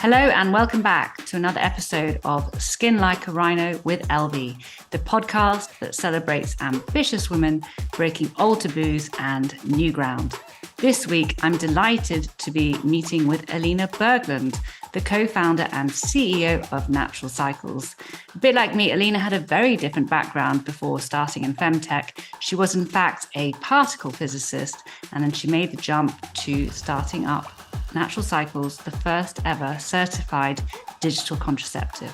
Hello and welcome back to another episode of Skin Like a Rhino with Elvie, the podcast that celebrates ambitious women breaking old taboos and new ground. This week, I'm delighted to be meeting with Elina Berglund, the co-founder and CEO of Natural Cycles. A bit like me, Elina had a very different background before starting in FemTech. She was in fact a particle physicist, and then she made the jump to starting up Natural Cycles, the first ever certified digital contraceptive.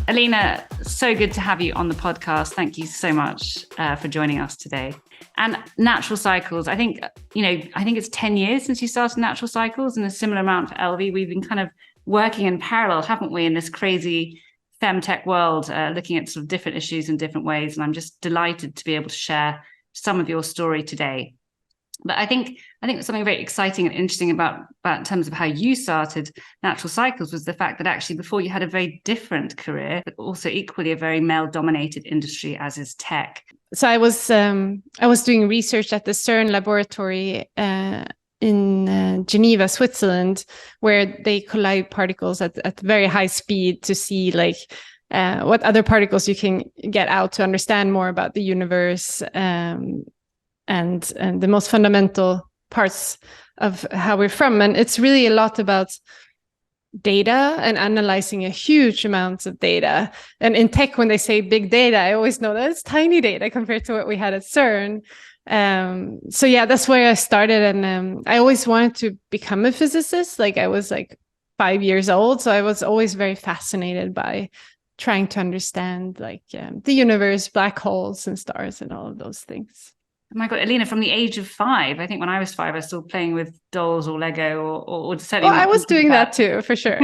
Elina, so good to have you on the podcast. Thank you so much for joining us today. And Natural Cycles, I think it's 10 years since you started Natural Cycles, and a similar amount for Elvie. We've been kind of working in parallel, haven't we, in this crazy femtech world, looking at sort of different issues in different ways. And I'm just delighted to be able to share some of your story today. But I think something very exciting and interesting about in terms of how you started Natural Cycles was the fact that actually before you had a very different career, but also equally a very male-dominated industry as is tech. So I was doing research at the CERN laboratory in Geneva, Switzerland, where they collide particles at very high speed to see what other particles you can get out to understand more about the universe. And the most fundamental parts of how we're from. And it's really a lot about data and analyzing a huge amounts of data. And in tech, when they say big data, I always know that it's tiny data compared to what we had at CERN. So yeah, that's where I started. And I always wanted to become a physicist. I was 5 years old. So I was always very fascinated by trying to understand the universe, black holes and stars and all of those things. Oh my God, Elina, from the age of 5, I think when I was 5, I was still playing with dolls or Lego or certainly. Well, I was doing that too, for sure.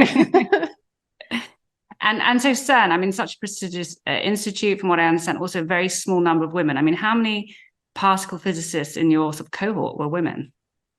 And so CERN, I mean, such a prestigious institute, from what I understand, also a very small number of women. I mean, how many particle physicists in your sort of cohort were women?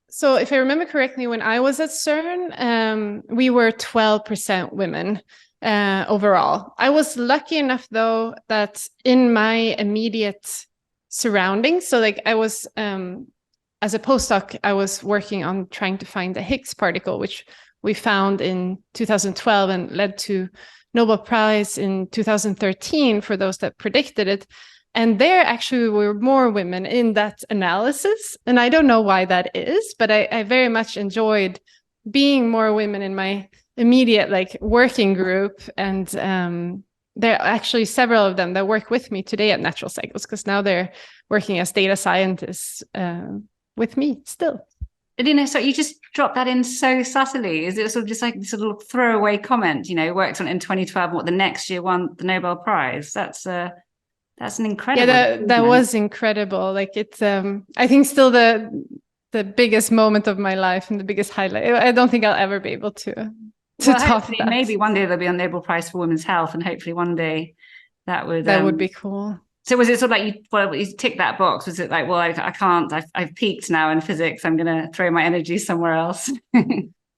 So if I remember correctly, when I was at CERN, we were 12% women overall. I was lucky enough, though, that in my immediate surroundings. So I was, as a postdoc, I was working on trying to find the Higgs particle, which we found in 2012 and led to Nobel Prize in 2013 for those that predicted it. And there actually were more women in that analysis. And I don't know why that is, but I very much enjoyed being more women in my immediate working group. And there are actually several of them that work with me today at Natural Cycles, because now they're working as data scientists with me still. Elina, so you just dropped that in so subtly. Is it sort of just like this little throwaway comment, worked on it in 2012, what the next year won the Nobel Prize? That's an incredible. Yeah, that was incredible. It's, I think still the biggest moment of my life and the biggest highlight. I don't think I'll ever be able to top that. Maybe one day there'll be a Nobel Prize for women's health, and hopefully one day that would be cool. So was it sort of you tick that box? Was it I can't, I've peaked now in physics, I'm going to throw my energy somewhere else?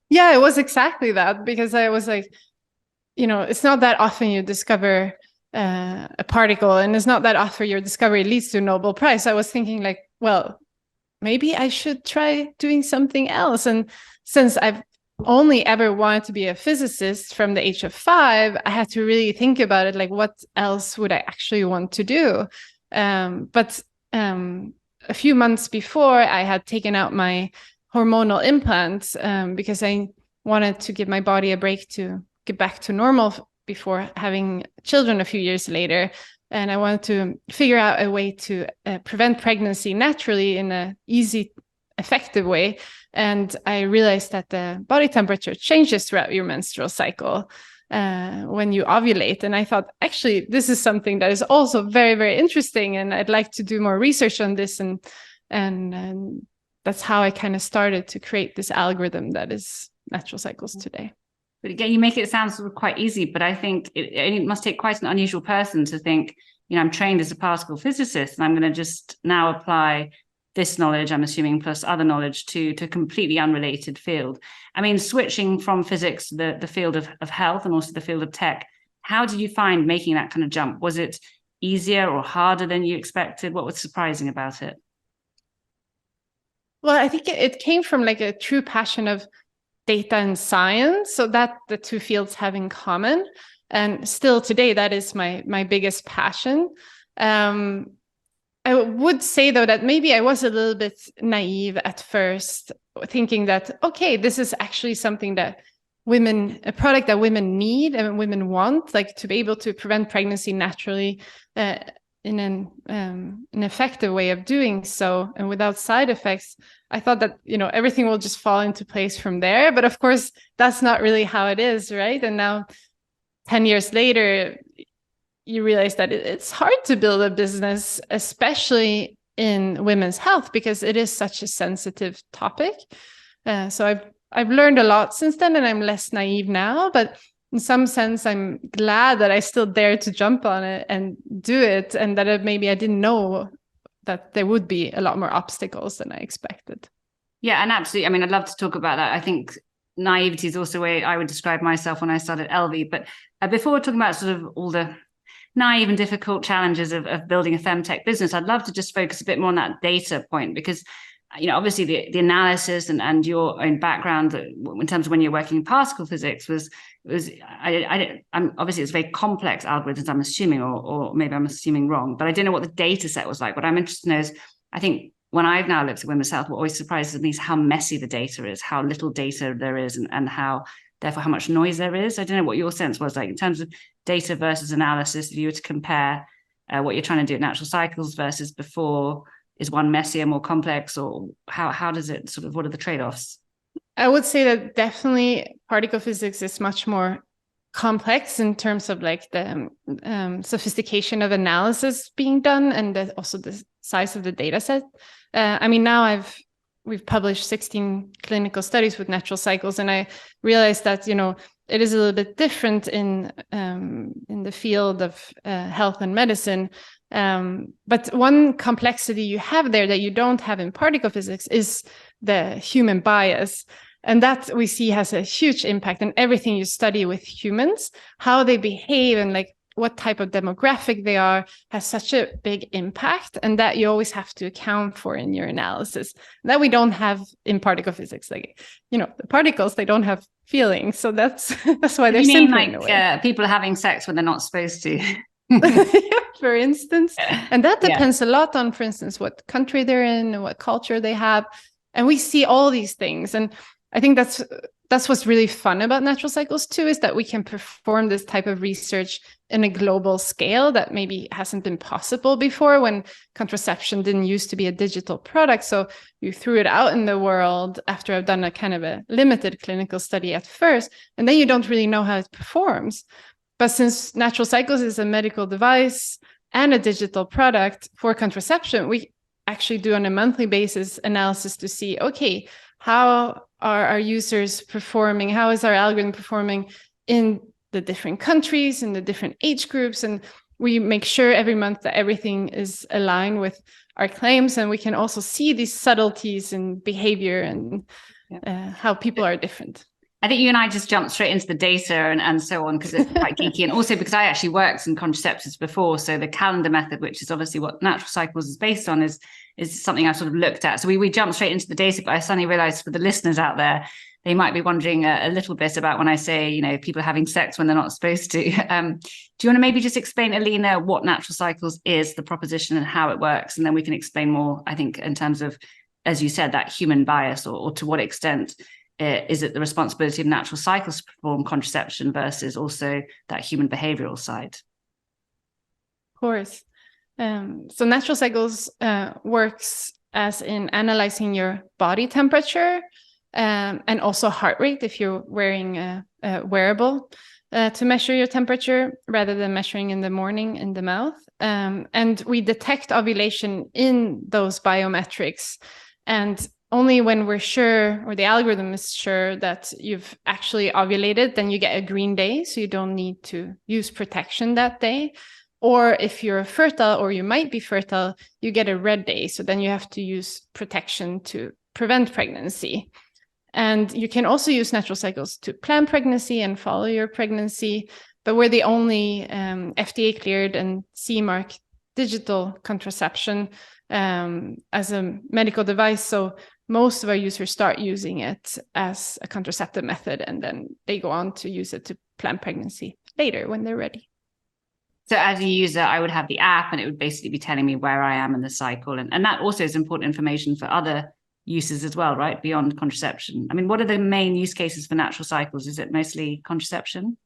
Yeah, it was exactly that, because I was it's not that often you discover a particle, and it's not that often your discovery leads to a Nobel Prize. I was thinking well, maybe I should try doing something else. And since I've only ever wanted to be a physicist from the age of 5, I had to really think about it. What else would I actually want to do? But a few months before, I had taken out my hormonal implants because I wanted to give my body a break to get back to normal before having children a few years later. And I wanted to figure out a way to prevent pregnancy naturally in an easy, effective way. And I realized that the body temperature changes throughout your menstrual cycle when you ovulate. And I thought, actually, this is something that is also very, very interesting. And I'd like to do more research on this. And that's how I kind of started to create this algorithm that is Natural Cycles today. But again, you make it sound sort of quite easy, but I think it must take quite an unusual person to think, I'm trained as a particle physicist, and I'm going to just now apply this knowledge, I'm assuming, plus other knowledge to a completely unrelated field. I mean, switching from physics to the field of health and also the field of tech, how did you find making that kind of jump? Was it easier or harder than you expected? What was surprising about it? Well, I think it came from a true passion of data and science, so that the two fields have in common. And still today, that is my biggest passion. I would say, though, that maybe I was a little bit naive at first, thinking that, okay, this is actually something that a product that women need and women want, like to be able to prevent pregnancy naturally in an effective way of doing so and without side effects. I thought that, everything will just fall into place from there. But of course, that's not really how it is, right? And now, 10 years later, you realize that it's hard to build a business, especially in women's health, because it is such a sensitive topic. So I've learned a lot since then, and I'm less naive now. But in some sense, I'm glad that I still dare to jump on it and do it, and that maybe I didn't know that there would be a lot more obstacles than I expected. Yeah, and absolutely. I mean, I'd love to talk about that. I think naivety is also a way I would describe myself when I started Elvie. But before we're talking about sort of all the naive and difficult challenges of building a FemTech business, I'd love to just focus a bit more on that data point, because obviously the analysis and your own background in terms of when you're working in particle physics was obviously it's very complex algorithms, I'm assuming, or maybe I'm assuming wrong, but I didn't know what the data set was like. What I'm interested in is, I think when I've now looked at women's health, what always surprises me is how messy the data is, how little data there is, and how therefore how much noise there is. I don't know what your sense was like in terms of data versus analysis. If you were to compare what you're trying to do at Natural Cycles versus before, is one messier, more complex, or how does it sort of, what are the trade-offs? I would say that definitely particle physics is much more complex in terms of like the sophistication of analysis being done, and also the size of the data set. I mean, now we've published 16 clinical studies with Natural Cycles, and I realized that, it is a little bit different in the field of health and medicine. But one complexity you have there that you don't have in particle physics is the human bias. And that we see has a huge impact on everything you study with humans. How they behave and like what type of demographic they are has such a big impact, and that you always have to account for in your analysis. That we don't have in particle physics. Like, the particles, they don't have feelings. So that's why they're simpler in a way. People are having sex when they're not supposed to. For instance. And that depends a lot on, for instance, what country they're in and what culture they have. And we see all these things. And I think that's what's really fun about Natural Cycles too, is that we can perform this type of research in a global scale that maybe hasn't been possible before, when contraception didn't used to be a digital product. So you threw it out in the world after I've done a kind of a limited clinical study at first, and then you don't really know how it performs. But since Natural Cycles is a medical device and a digital product for contraception, we actually do on a monthly basis analysis to see, okay, how are our users performing? How is our algorithm performing in the different countries, in the different age groups? And we make sure every month that everything is aligned with our claims. And we can also see these subtleties in behavior and how people are different. I think you and I just jumped straight into the data and so on, because it's quite geeky. And also because I actually worked in contraceptives before. So the calendar method, which is obviously what Natural Cycles is based on, is something I sort of looked at. So we jumped straight into the data, but I suddenly realized for the listeners out there, they might be wondering a little bit about when I say, people are having sex when they're not supposed to. Do you want to maybe just explain, Elina, what Natural Cycles is, the proposition, and how it works? And then we can explain more, I think, in terms of, as you said, that human bias, or to what extent is it the responsibility of Natural Cycles to perform contraception versus also that human behavioral side? Of course. So Natural Cycles works as in analyzing your body temperature and also heart rate if you're wearing a wearable to measure your temperature rather than measuring in the morning in the mouth. And we detect ovulation in those biometrics. And only when we're sure, or the algorithm is sure, that you've actually ovulated, then you get a green day. So you don't need to use protection that day. Or if you're fertile, or you might be fertile, you get a red day. So then you have to use protection to prevent pregnancy. And you can also use Natural Cycles to plan pregnancy and follow your pregnancy. But we're the only FDA cleared and CE marked digital contraception as a medical device. So most of our users start using it as a contraceptive method, and then they go on to use it to plan pregnancy later when they're ready. So as a user, I would have the app and it would basically be telling me where I am in the cycle. And that also is important information for other uses as well, right? Beyond contraception. I mean, what are the main use cases for natural cycles? Is it mostly contraception?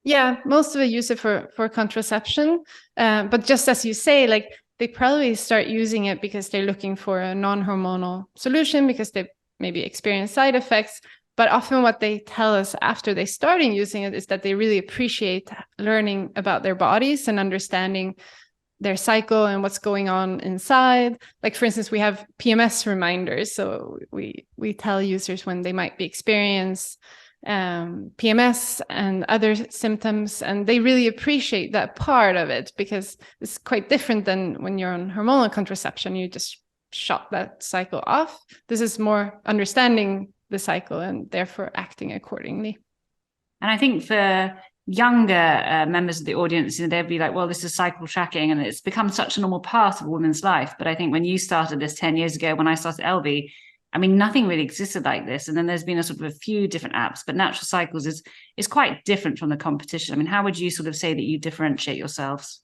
Yeah, most of it use it for contraception. But just as you say, like they probably start using it because they're looking for a non-hormonal solution because they maybe experience side effects. But often what they tell us after they starting using it is that they really appreciate learning about their bodies and understanding their cycle and what's going on inside. Like, for instance, we have PMS reminders. So we tell users when they might be experiencing PMS and other symptoms, and they really appreciate that part of it because it's quite different than when you're on hormonal contraception. You just shut that cycle off. This is more understanding the cycle and therefore acting accordingly. And I think for younger members of the audience, they'd be like, well, this is cycle tracking and it's become such a normal part of a woman's life. But I think when you started this 10 years ago, when I started Elvie, I mean, nothing really existed like this. And then there's been a sort of a few different apps, but Natural Cycles is quite different from the competition. I mean, how would you sort of say that you differentiate yourselves?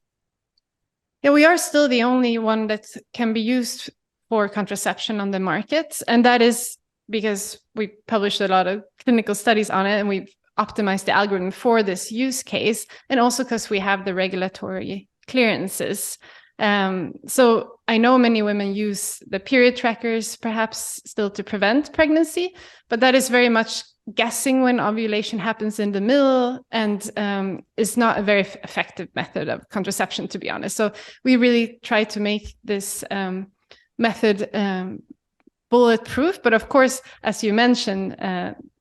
Yeah, we are still the only one that can be used for contraception on the market. And that is because we published a lot of clinical studies on it and we've optimized the algorithm for this use case. And also because we have the regulatory clearances. So I know many women use the period trackers perhaps still to prevent pregnancy, but that is very much guessing when ovulation happens in the middle and is not a very effective method of contraception, to be honest. So we really try to make this method bulletproof. But of course, as you mentioned,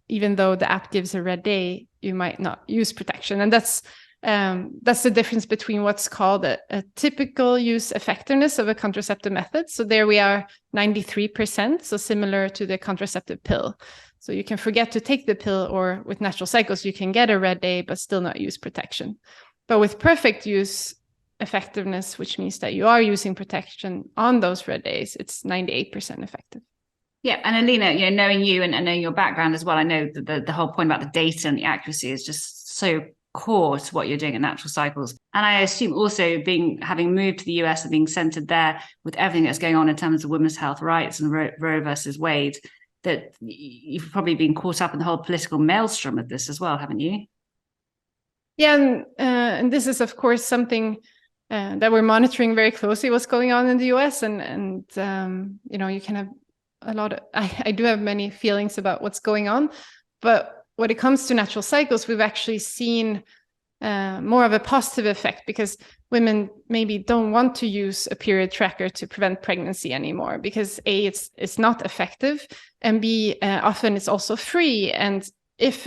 even though the app gives a red day, you might not use protection. And that's the difference between what's called a typical use effectiveness of a contraceptive method. So there we are 93%, so similar to the contraceptive pill. So you can forget to take the pill, or with natural cycles, you can get a red day, but still not use protection. But with perfect use effectiveness, which means that you are using protection on those red days, it's 98% effective. Yeah, and Elina, knowing you and knowing your background as well, I know that the whole point about the data and the accuracy is just so core to what you're doing at Natural Cycles. And I assume also having moved to the US and being centered there with everything that's going on in terms of women's health rights and Roe versus Wade, that you've probably been caught up in the whole political maelstrom of this as well, haven't you? Yeah, and this is, of course, something that we're monitoring very closely, what's going on in the US. And you can have a lot of, I do have many feelings about what's going on. But when it comes to Natural Cycles, we've actually seen more of a positive effect because women maybe don't want to use a period tracker to prevent pregnancy anymore because A, it's not effective, and B, often it's also free. And if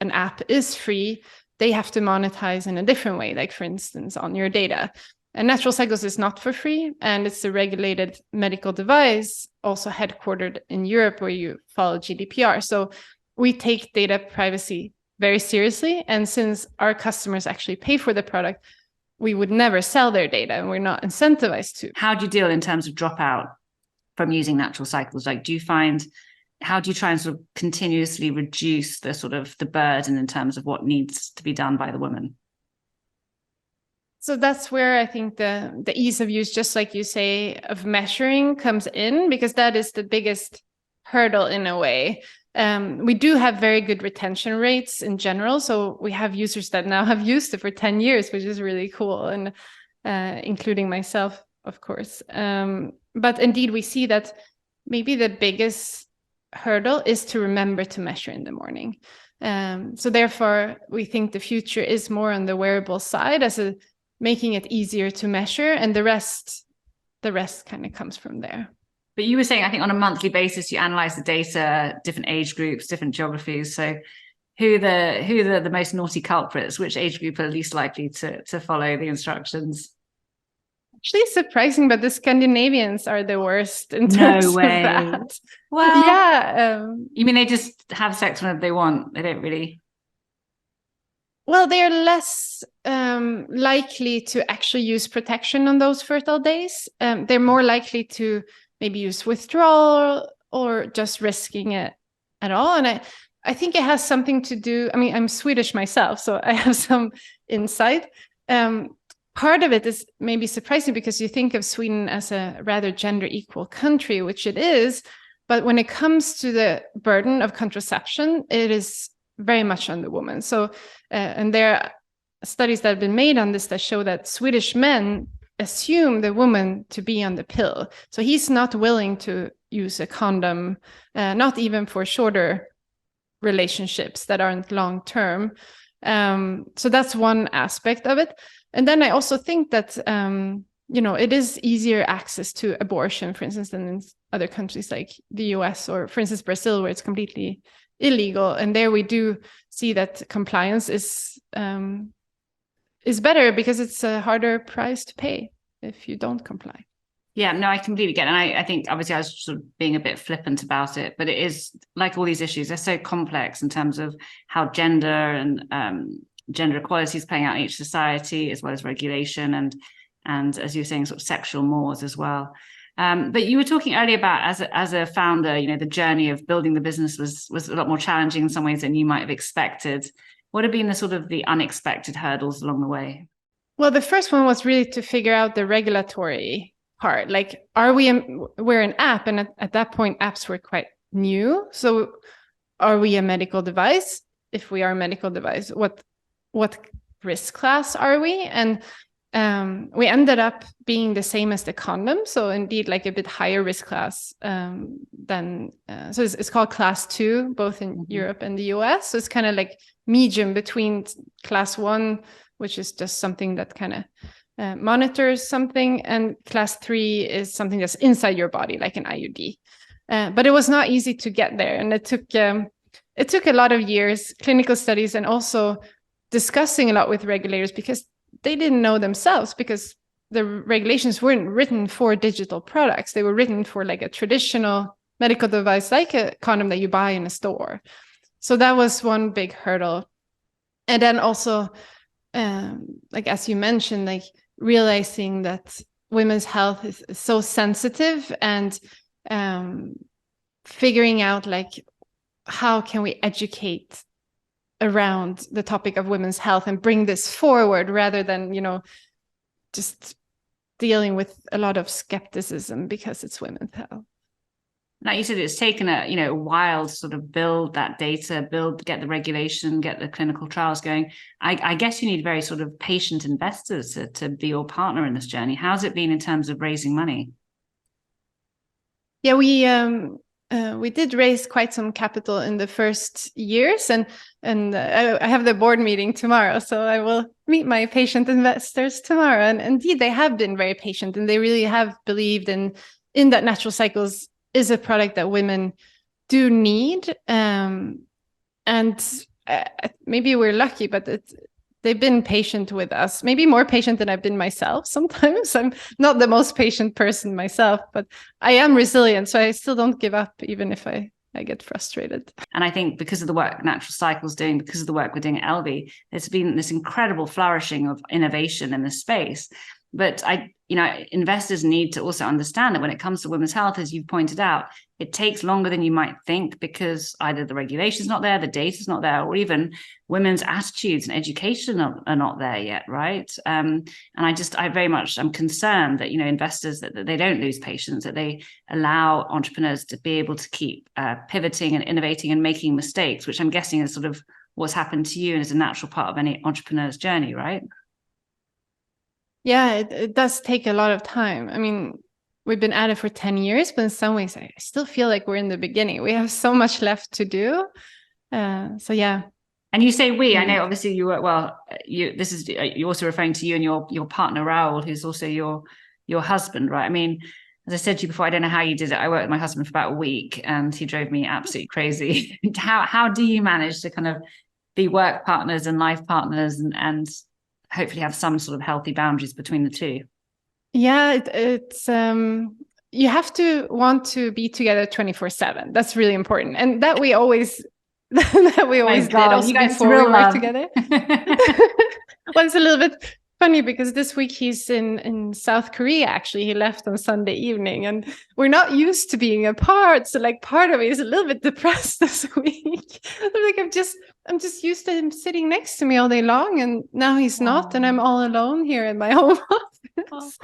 an app is free, they have to monetize in a different way, like for instance, on your data. And Natural Cycles is not for free, and it's a regulated medical device, also headquartered in Europe, where you follow GDPR. So we take data privacy very seriously. And since our customers actually pay for the product, we would never sell their data, and we're not incentivized to. How do you deal in terms of dropout from using Natural Cycles? Like, how do you try and sort of continuously reduce the burden in terms of what needs to be done by the woman? So that's where I think the ease of use, just like you say, of measuring comes in, because that is the biggest hurdle in a way. We do have very good retention rates in general. So we have users that now have used it for 10 years, which is really cool, and including myself, of course. But indeed, we see that maybe the biggest hurdle is to remember to measure in the morning. So therefore, we think the future is more on the wearable side, making it easier to measure, and the rest kind of comes from there. But you were saying, I think on a monthly basis, you analyze the data, different age groups, different geographies. So who are the most naughty culprits? Which age group are least likely to follow the instructions? Actually, surprising, but the Scandinavians are the worst in terms of that. Well, yeah. You mean they just have sex whenever they want? They don't really. Well, they are less likely to actually use protection on those fertile days. They're more likely to maybe use withdrawal or just risking it at all. And I think it has something to do, I mean, I'm Swedish myself, so I have some insight. Part of it is maybe surprising because you think of Sweden as a rather gender equal country, which it is. But when it comes to the burden of contraception, it is very much on the woman. So, and there are studies that have been made on this that show that Swedish men assume the woman to be on the pill. So he's not willing to use a condom, not even for shorter relationships that aren't long term. So that's one aspect of it. And then I also think that, it is easier access to abortion, for instance, than in other countries like the US or, for instance, Brazil, where it's completely illegal. And there we do see that compliance is better because it's a harder price to pay if you don't comply. Yeah, no, I completely get it. And I think obviously I was sort of being a bit flippant about it, but it is like all these issues, they're so complex in terms of how gender and gender equality is playing out in each society, as well as regulation and as you were saying, sort of sexual mores as well. But you were talking earlier about as a founder, the journey of building the business was a lot more challenging in some ways than you might have expected. What have been the sort of the unexpected hurdles along the way? Well, the first one was really to figure out the regulatory part. Like, we're an app, and at that point, apps were quite new. So, are we a medical device? If we are a medical device, what risk class are we? And we ended up being the same as the condom, so indeed like a bit higher risk class than. So it's called class 2, both in Europe and the US. So it's kind of like medium between class 1, which is just something that kind of monitors something, and class 3 is something that's inside your body, like an IUD. But it was not easy to get there, and it took a lot of years, clinical studies, and also discussing a lot with regulators, because they didn't know themselves, because the regulations weren't written for digital products. They were written for like a traditional medical device, like a condom that you buy in a store. So that was one big hurdle. And then also, like, as you mentioned, like realizing that women's health is so sensitive, and figuring out like, how can we educate around the topic of women's health and bring this forward, rather than, just dealing with a lot of skepticism because it's women's health. Like you said, it's taken a while to sort of build that data, get the regulation, get the clinical trials going. I guess you need very sort of patient investors to be your partner in this journey. How's it been in terms of raising money? Yeah, we did raise quite some capital in the first years, and I have the board meeting tomorrow, so I will meet my patient investors tomorrow. And indeed, they have been very patient, and they really have believed in that natural cycles is a product that women do need. And maybe we're lucky, but they've been patient with us, maybe more patient than I've been myself. Sometimes I'm not the most patient person myself, but I am resilient. So I still don't give up, even if I get frustrated. And I think because of the work Natural Cycle's doing, because of the work we're doing at Elvie, there's been this incredible flourishing of innovation in this space. But investors need to also understand that when it comes to women's health, as you've pointed out, it takes longer than you might think, because either the regulation's not there, the data's not there, or even women's attitudes and education are not there yet, right? And I very much am concerned that, investors, that they don't lose patience, that they allow entrepreneurs to be able to keep pivoting and innovating and making mistakes, which I'm guessing is sort of what's happened to you and is a natural part of any entrepreneur's journey, right? Yeah, it does take a lot of time. I mean, we've been at it for 10 years, but in some ways, I still feel like we're in the beginning. We have so much left to do. So, yeah. And you say we, I know obviously you work well, you're also referring to you and your partner, Raoul, who's also your husband, right? I mean, as I said to you before, I don't know how you did it. I worked with my husband for about a week and he drove me absolutely crazy. How do you manage to kind of be work partners and life partners and hopefully have some sort of healthy boundaries between the two? Yeah, it's you have to want to be together 24/7. That's really important, and that we always did also before we worked together. Well, it's a little bit funny because this week he's in South Korea. Actually, he left on Sunday evening, and we're not used to being apart. So like part of me is a little bit depressed this week. Like I'm just used to him sitting next to me all day long, and now he's not, and I'm all alone here in my home office.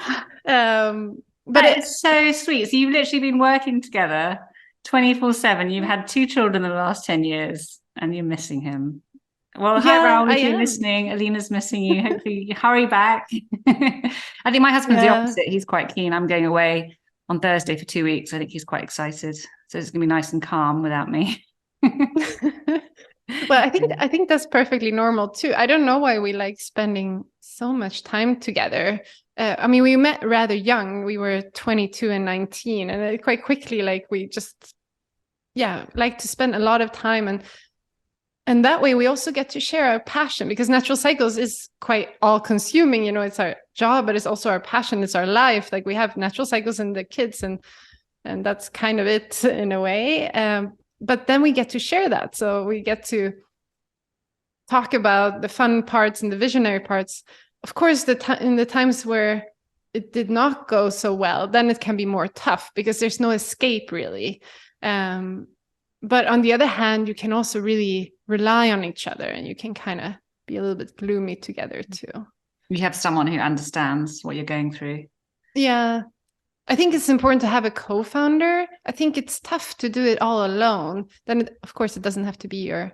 But it's so sweet. So you've literally been working together 24/7. You've had 2 children in the last 10 years, and you're missing him. Well, hi, Raoul, if you're listening. Alina's missing you. Hopefully you hurry back. I think my husband's the opposite. He's quite keen. I'm going away on Thursday for 2 weeks. I think he's quite excited. So it's going to be nice and calm without me. Well, I think that's perfectly normal too. I don't know why we like spending so much time together. I mean, we met rather young. We were 22 and 19, and quite quickly, like we just, like to spend a lot of time, and that way we also get to share our passion, because natural cycles is quite all-consuming. You know, it's our job, but it's also our passion. It's our life. Like we have natural cycles and the kids, and that's kind of it in a way. But then we get to share that, so we get to talk about the fun parts and the visionary parts. Of course, in the times where it did not go so well, then it can be more tough because there's no escape really. But on the other hand, you can also really rely on each other, and you can kind of be a little bit gloomy together too. You have someone who understands what you're going through. Yeah. I think it's important to have a co-founder. I think it's tough to do it all alone. Then, of course, it doesn't have to be your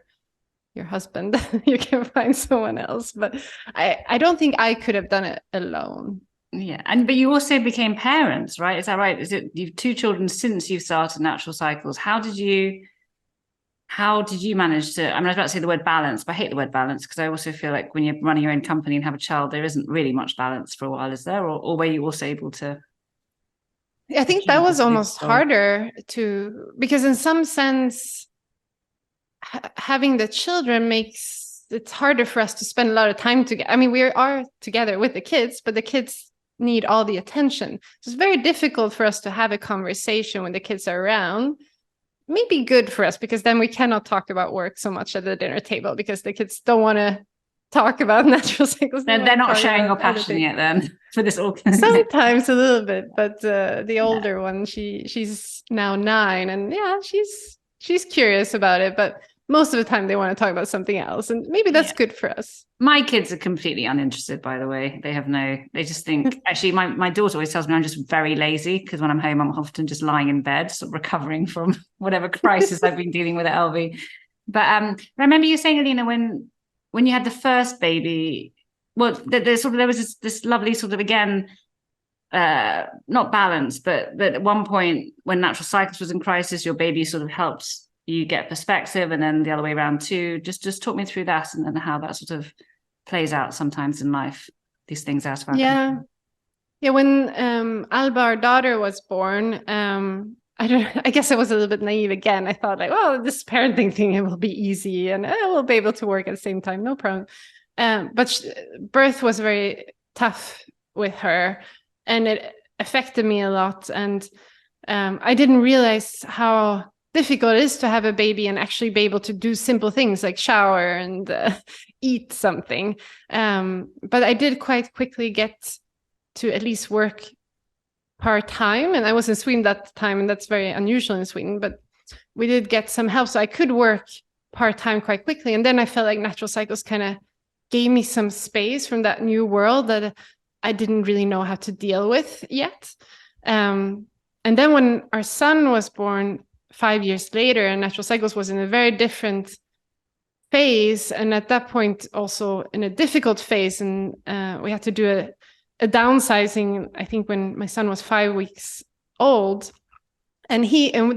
husband. You can find someone else. But I don't think I could have done it alone. Yeah, but you also became parents, right? Is that right? You've 2 children since you started Natural Cycles. How did you manage to? I mean, I was about to say the word balance, but I hate the word balance because I also feel like when you're running your own company and have a child, there isn't really much balance for a while, is there? Or were you also able to? I think that was almost harder because in some sense, having the children makes it harder for us to spend a lot of time together. I mean, we are together with the kids, but the kids need all the attention. So it's very difficult for us to have a conversation when the kids are around. Maybe good for us because then we cannot talk about work so much at the dinner table because the kids don't want to talk about natural cycles. They're not sharing your passion yet then for this sometimes a little bit, but the older one, she's now 9, and she's curious about it, but most of the time they want to talk about something else, and maybe that's good for us. My kids are completely uninterested, by the way. They just think, actually, my daughter always tells me I'm just very lazy because when I'm home, I'm often just lying in bed, sort of recovering from whatever crisis I've been dealing with at Elvie. But I remember you saying, Elina, when you had the first baby, well, there was this lovely sort of, again, not balance, but at one point when Natural Cycles was in crisis, your baby sort of helped you get perspective, and then the other way around too. Just talk me through that and how that sort of plays out sometimes in life, these things out of our control. Yeah, when Alba, our daughter, was born, I guess I was a little bit naive again. I thought like, well, this parenting thing, it will be easy and I will be able to work at the same time, no problem. But birth was very tough with her, and it affected me a lot. And I didn't realize how difficult it is to have a baby and actually be able to do simple things like shower and eat something. But I did quite quickly get to at least work part-time, and I was in Sweden at the time, and that's very unusual in Sweden, but we did get some help, so I could work part-time quite quickly. And then I felt like Natural Cycles kind of gave me some space from that new world that I didn't really know how to deal with yet. And then when our son was born 5 years later, and Natural Cycles was in a very different phase, and at that point also in a difficult phase, and we had to do a downsizing, I think when my son was 5 weeks old, and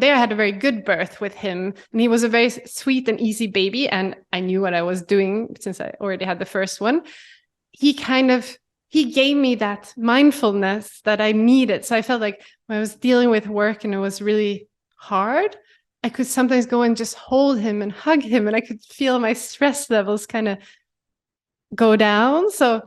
there I had a very good birth with him, and he was a very sweet and easy baby, and I knew what I was doing since I already had the first one. He gave me that mindfulness that I needed. So I felt like when I was dealing with work and it was really hard, I could sometimes go and just hold him and hug him, and I could feel my stress levels kind of go down. So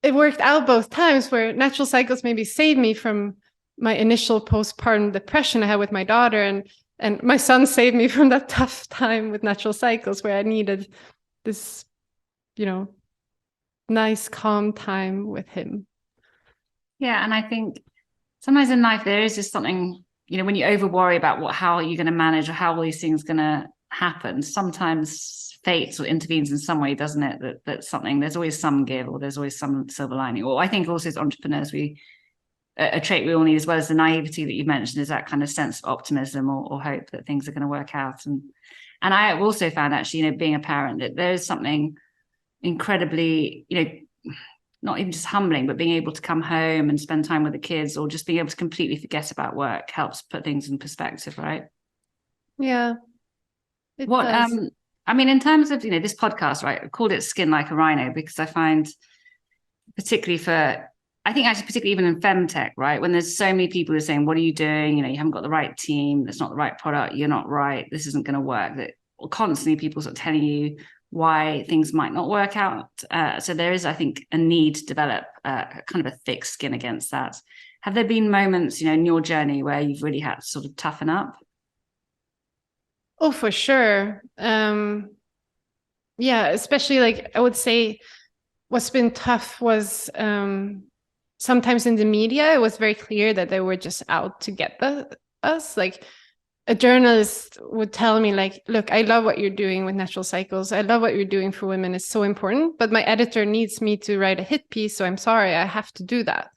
it worked out both times, where Natural Cycles maybe saved me from my initial postpartum depression I had with my daughter, and my son saved me from that tough time with Natural Cycles, where I needed this, nice, calm time with him. Yeah. And I think sometimes in life, there is just something, when you over worry about how you're going to manage or how all these things going to happen, sometimes fate sort of intervenes in some way, doesn't it? That's something, there's always some give, or there's always some silver lining. Or I think also as entrepreneurs, a trait we all need, as well as the naivety that you mentioned, is that kind of sense of optimism or hope that things are going to work out. And I also found actually, being a parent, that there is something incredibly, not even just humbling, but being able to come home and spend time with the kids, or just being able to completely forget about work, helps put things in perspective, right? Yeah. What does. I mean, in terms of, this podcast, right, I called it Skin Like a Rhino, because I find particularly even in FemTech, right, when there's so many people who are saying, what are you doing? You haven't got the right team. That's not the right product. You're not right. This isn't going to work. That constantly people sort of telling you why things might not work out. So there is, I think, a need to develop kind of a thick skin against that. Have there been moments, in your journey where you've really had to sort of toughen up? Oh, for sure. Yeah, especially like I would say what's been tough was sometimes in the media, it was very clear that they were just out to get us. Like a journalist would tell me like, look, I love what you're doing with natural cycles. I love what you're doing for women. It's so important, but my editor needs me to write a hit piece. So I'm sorry, I have to do that.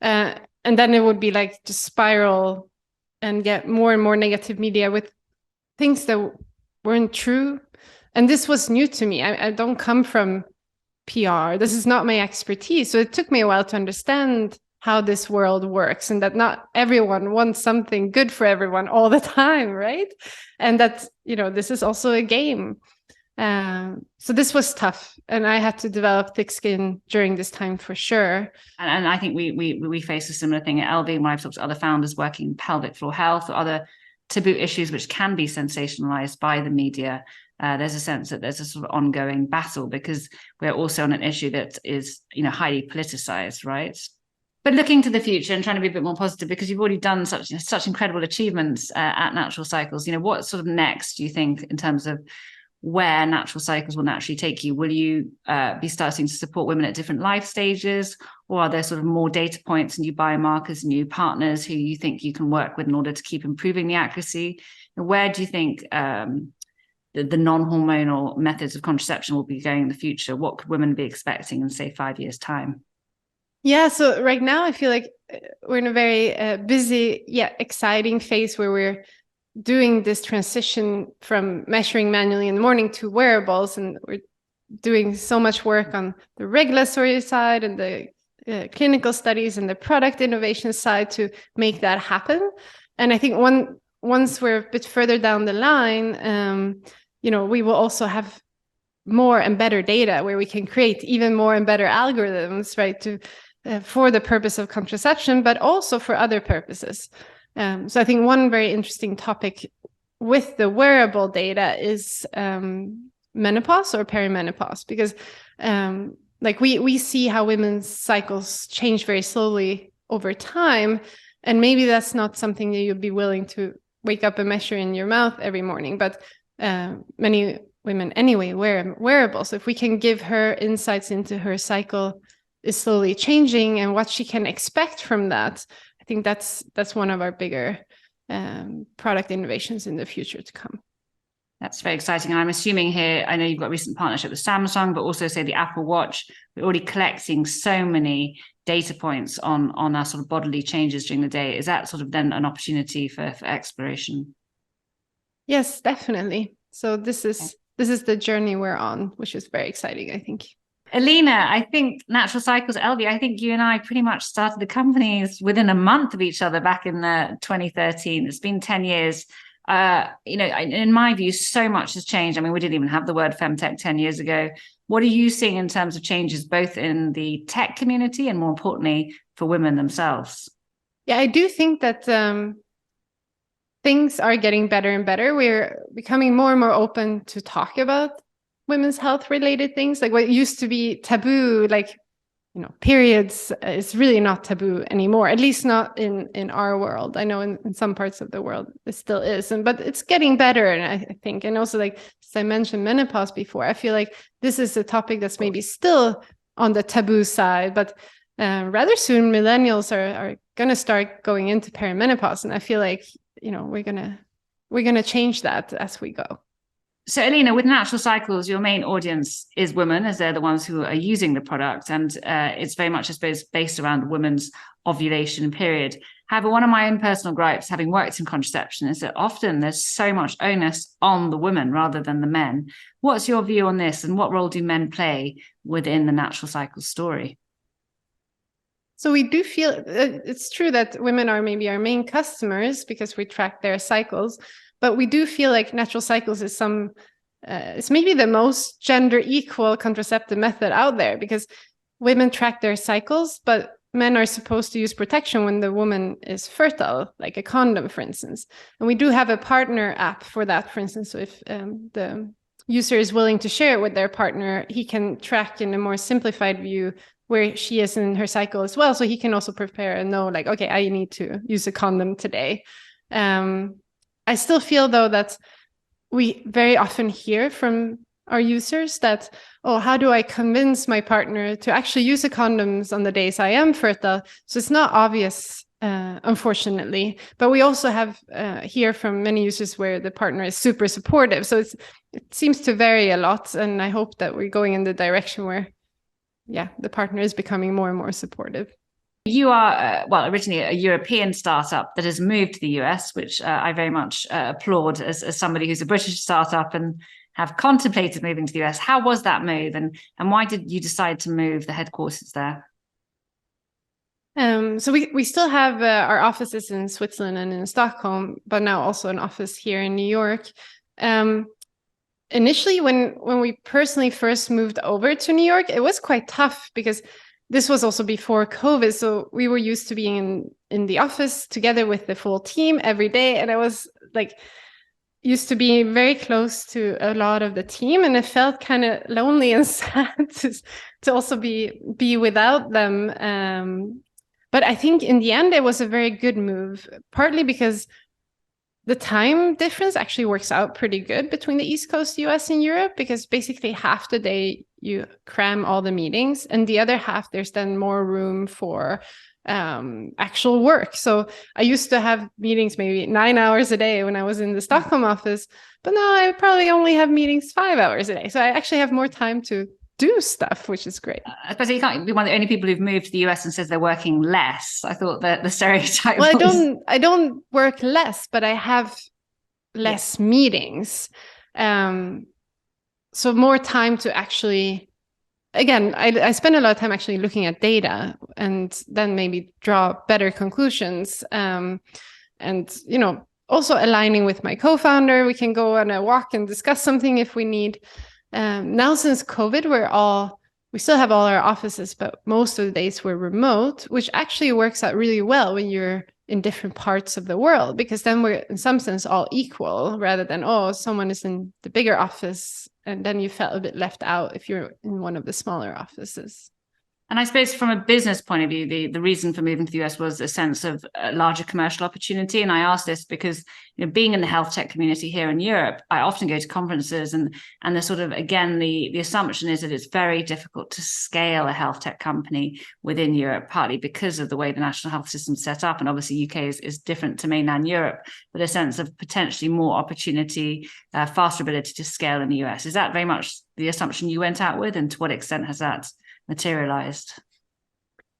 And then it would be like just spiral and get more and more negative media with things that weren't true. And this was new to me. I don't come from PR. This is not my expertise. So it took me a while to understand how this world works, and that not everyone wants something good for everyone all the time, right? And that, this is also a game. So this was tough, and I had to develop thick skin during this time for sure. And I think we face a similar thing at Elvie, when I've talked to other founders working in pelvic floor health or other taboo issues which can be sensationalized by the media. There's a sense that there's a sort of ongoing battle, because we're also on an issue that is, highly politicized, right? But looking to the future and trying to be a bit more positive, because you've already done such incredible achievements at Natural Cycles. What sort of next do you think in terms of where Natural Cycles will naturally take you? Will you be starting to support women at different life stages, or are there sort of more data points, new biomarkers, new partners who you think you can work with in order to keep improving the accuracy? And where do you think the non-hormonal methods of contraception will be going in the future? What could women be expecting in, say, 5 years' time? Yeah, so right now I feel like we're in a very busy yet exciting phase where we're doing this transition from measuring manually in the morning to wearables, and we're doing so much work on the regulatory side and the clinical studies and the product innovation side to make that happen. And I think once we're a bit further down the line, we will also have more and better data where we can create even more and better algorithms, right, to for the purpose of contraception, but also for other purposes. So I think one very interesting topic with the wearable data is menopause or perimenopause, because we see how women's cycles change very slowly over time, and maybe that's not something that you'd be willing to wake up and measure in your mouth every morning, but many women anyway wear wearables. So if we can give her insights into her cycle is slowly changing and what she can expect from that, I think that's one of our bigger product innovations in the future to come. That's very exciting. And I'm assuming here, I know you've got a recent partnership with Samsung, but also say the Apple Watch, we're already collecting so many data points on our sort of bodily changes during the day. Is that sort of then an opportunity for exploration? Yes, definitely. So this is the journey we're on, which is very exciting, I think. Elina, I think Natural Cycles, Elvie, I think you and I pretty much started the companies within a month of each other back in 2013. It's been 10 years. In my view, so much has changed. I mean, we didn't even have the word FemTech 10 years ago. What are you seeing in terms of changes, both in the tech community and more importantly, for women themselves? Yeah, I do think that things are getting better and better. We're becoming more and more open to talk about women's health related things, like what used to be taboo, like, periods is really not taboo anymore, at least not in our world. I know in some parts of the world it still is, but it's getting better. And I think, and also like, as I mentioned menopause before, I feel like this is a topic that's maybe still on the taboo side. But rather soon, millennials are going to start going into perimenopause, and I feel like we're gonna change that as we go. So, Elina, with natural cycles, your main audience is women, as they're the ones who are using the product, and it's very much, I suppose, based around women's ovulation period. However, one of my own personal gripes, having worked in contraception, is that often there's so much onus on the women rather than the men. What's your view on this, and what role do men play within the natural cycle story? So we do feel it's true that women are maybe our main customers because we track their cycles, but we do feel like natural cycles is it's maybe the most gender equal contraceptive method out there, because women track their cycles, but men are supposed to use protection when the woman is fertile, like a condom, for instance. And we do have a partner app for that, for instance. So if the user is willing to share it with their partner, he can track in a more simplified view where she is in her cycle as well. So he can also prepare and know, like, okay, I need to use a condom today. I still feel, though, that we very often hear from our users that, oh, how do I convince my partner to actually use the condoms on the days I am fertile? So it's not obvious, unfortunately. But we also have hear from many users where the partner is super supportive. So it seems to vary a lot. And I hope that we're going in the direction where, the partner is becoming more and more supportive. You are, originally a European startup that has moved to the US, which I very much applaud as somebody who's a British startup and have contemplated moving to the US. How was that move, and why did you decide to move the headquarters there? So we still have our offices in Switzerland and in Stockholm, but now also an office here in New York. Initially, when we personally first moved over to New York, it was quite tough because this was also before COVID. So we were used to being in the office together with the full team every day. And I was like used to be very close to a lot of the team. And it felt kind of lonely and sad to also be without them. But I think in the end, it was a very good move, partly because the time difference actually works out pretty good between the East Coast US and Europe, because basically half the day you cram all the meetings, and the other half there's then more room for actual work. So I used to have meetings maybe 9 hours a day when I was in the Stockholm office, but now I probably only have meetings 5 hours a day. So I actually have more time to do stuff, which is great. Especially you can't be one of the only people who've moved to the US and says they're working less. I thought that the stereotype Well, I don't work less, but I have less meetings. So more time to actually, again, I spend a lot of time actually looking at data and then maybe draw better conclusions. And, also aligning with my co-founder, we can go on a walk and discuss something if we need. Now, since COVID, we still have all our offices, but most of the days we're remote, which actually works out really well when you're in different parts of the world, because then we're in some sense all equal, rather than, someone is in the bigger office and then you felt a bit left out if you're in one of the smaller offices. And I suppose from a business point of view, the reason for moving to the US was a sense of a larger commercial opportunity. And I ask this because, being in the health tech community here in Europe, I often go to conferences and the sort of, again, the assumption is that it's very difficult to scale a health tech company within Europe, partly because of the way the national health system is set up. And obviously UK is different to mainland Europe, but a sense of potentially more opportunity, faster ability to scale in the US. Is that very much the assumption you went out with? And to what extent has that materialized?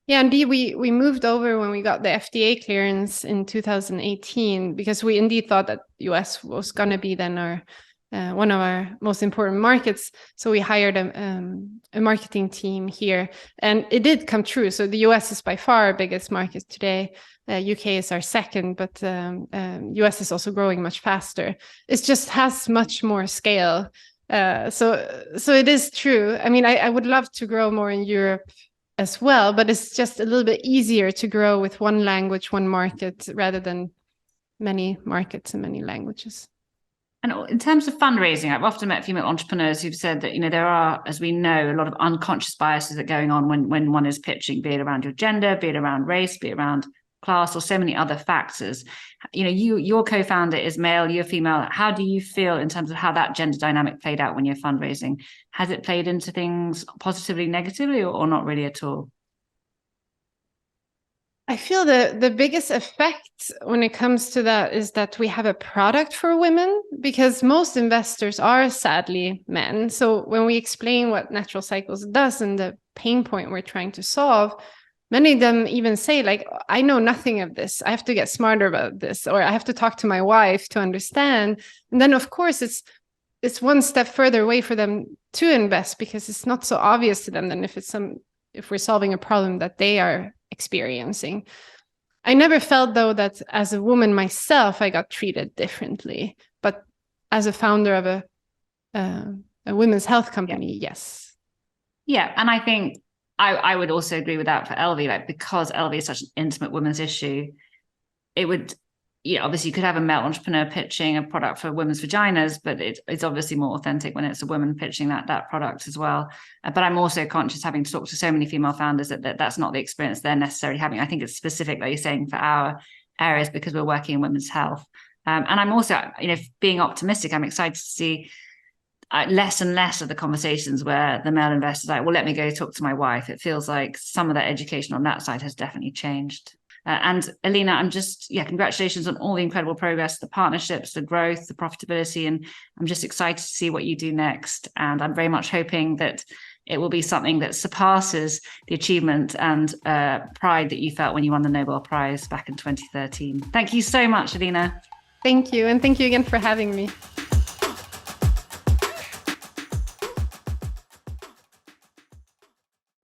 Yeah, indeed, we moved over when we got the FDA clearance in 2018, because we indeed thought that US was going to be then our one of our most important markets. So we hired a marketing team here, and it did come true. So the US is by far our biggest market today. UK is our second, but US is also growing much faster. It just has much more scale. So it is true. I mean, I would love to grow more in Europe as well, but it's just a little bit easier to grow with one language, one market, rather than many markets and many languages. And in terms of fundraising, I've often met female entrepreneurs who've said that, there are, as we know, a lot of unconscious biases that are going on when one is pitching, be it around your gender, be it around race, be it around class or so many other factors. You know, your co-founder is male, you're female. How do you feel in terms of how that gender dynamic played out when you're fundraising? Has it played into things positively, negatively, or not really at all? I feel the biggest effect when it comes to that is that we have a product for women, because most investors are sadly men. So when we explain what natural cycles does and the pain point we're trying to solve, many of them even say, like, I know nothing of this. I have to get smarter about this, or I have to talk to my wife to understand. And then, of course, it's one step further away for them to invest, because it's not so obvious to them than if we're solving a problem that they are experiencing. I never felt, though, that as a woman myself, I got treated differently. But as a founder of a women's health company, yes. Yeah, and I think I would also agree with that for Elvie, like, because Elvie is such an intimate women's issue, it would, obviously you could have a male entrepreneur pitching a product for women's vaginas, but it's obviously more authentic when it's a woman pitching that product as well. But I'm also conscious, having talked to so many female founders, that's not the experience they're necessarily having. I think it's specific, like you're saying, for our areas, because we're working in women's health. And I'm also, being optimistic, I'm excited to see less and less of the conversations where the male investor is like, well, let me go talk to my wife. It feels like some of that education on that side has definitely changed. And Elina, I'm just, congratulations on all the incredible progress, the partnerships, the growth, the profitability. And I'm just excited to see what you do next. And I'm very much hoping that it will be something that surpasses the achievement and pride that you felt when you won the Nobel Prize back in 2013. Thank you so much, Elina. Thank you. And thank you again for having me.